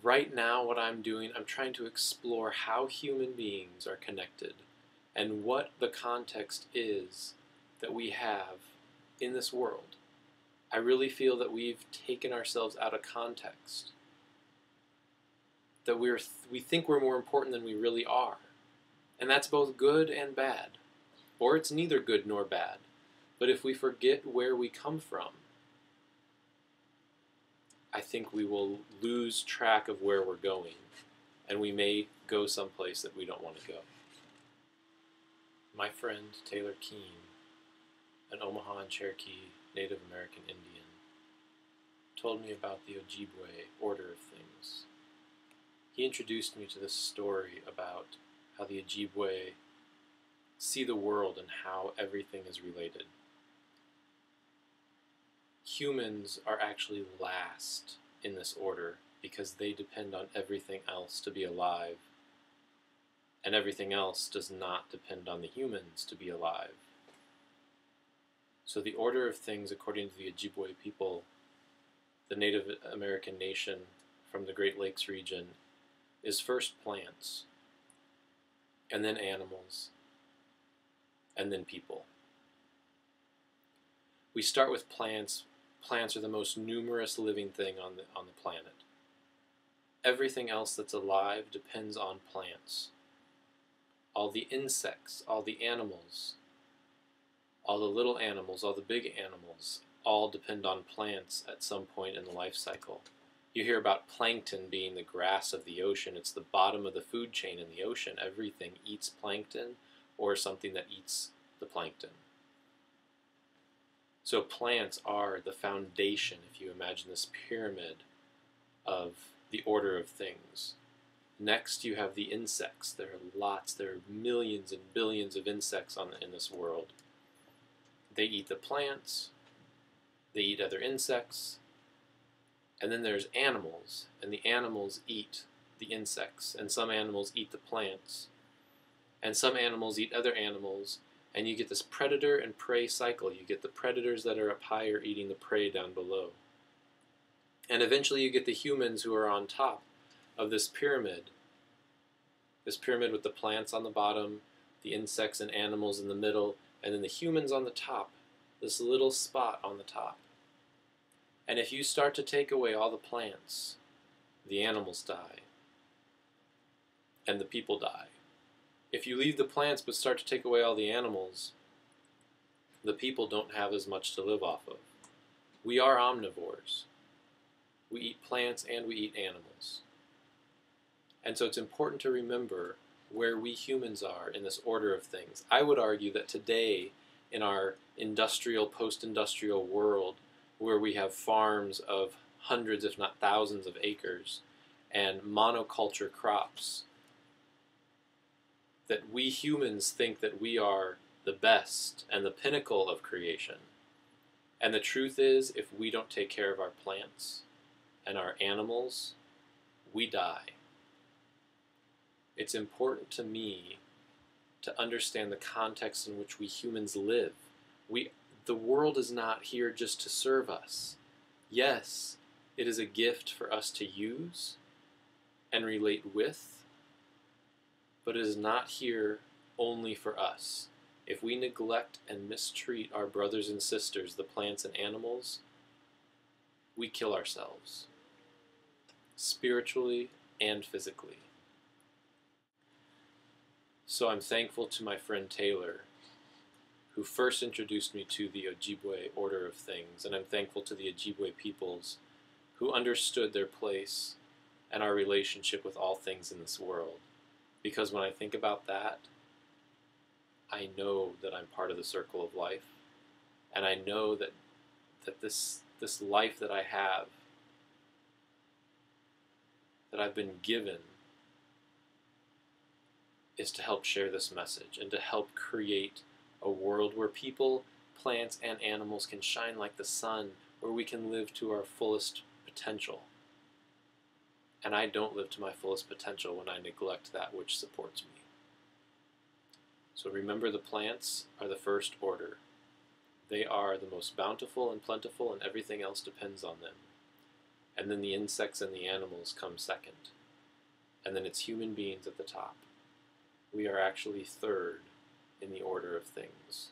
Right now, what I'm doing, I'm trying to explore how human beings are connected and what the context is that we have in this world. I really feel that we've taken ourselves out of context, that we think we're more important than we really are. And that's both good and bad, or it's neither good nor bad. But if we forget where we come from, I think we will lose track of where we're going, and we may go someplace that we don't want to go. My friend Taylor Keene, an Omaha and Cherokee Native American Indian, told me about the Ojibwe order of things. He introduced me to this story about how the Ojibwe see the world and how everything is related. Humans are actually last in this order because they depend on everything else to be alive, and everything else does not depend on the humans to be alive. So the order of things, according to the Ojibwe people, the Native American nation from the Great Lakes region, is first plants, and then animals, and then people. We start with plants. Plants are the most numerous living thing on the planet. Everything else that's alive depends on plants. All the insects, all the animals, all the little animals, all the big animals, all depend on plants at some point in the life cycle. You hear about plankton being the grass of the ocean. It's the bottom of the food chain in the ocean. Everything eats plankton or something that eats the plankton. So plants are the foundation, if you imagine this pyramid of the order of things. Next, you have the insects. There are millions and billions of insects in this world. They eat the plants, they eat other insects, and then there's animals, and the animals eat the insects, and some animals eat the plants, and some animals eat other animals, and you get this predator and prey cycle. You get the predators that are up higher eating the prey down below. And eventually you get the humans who are on top of this pyramid with the plants on the bottom, the insects and animals in the middle, and then the humans on the top, this little spot on the top. And if you start to take away all the plants, the animals die, and the people die. If you leave the plants but start to take away all the animals, the people don't have as much to live off of. We are omnivores. We eat plants and we eat animals. And so it's important to remember where we humans are in this order of things. I would argue that today, in our industrial, post-industrial world, where we have farms of hundreds, if not thousands of acres, and monoculture crops, that we humans think that we are the best and the pinnacle of creation. And the truth is, if we don't take care of our plants and our animals, we die. It's important to me to understand the context in which we humans live. The world is not here just to serve us. Yes, it is a gift for us to use and relate with, but it is not here only for us. If we neglect and mistreat our brothers and sisters, the plants and animals, we kill ourselves, spiritually and physically. So I'm thankful to my friend Taylor, who first introduced me to the Ojibwe order of things, and I'm thankful to the Ojibwe peoples who understood their place and our relationship with all things in this world. Because when I think about that, I know that I'm part of the circle of life, and I know that this life that I have, that I've been given, is to help share this message and to help create a world where people, plants, and animals can shine like the sun, where we can live to our fullest potential. And I don't live to my fullest potential when I neglect that which supports me. So remember, the plants are the first order. They are the most bountiful and plentiful, and everything else depends on them. and then the insects and the animals come second, and then it's human beings at the top. We are actually third in the order of things.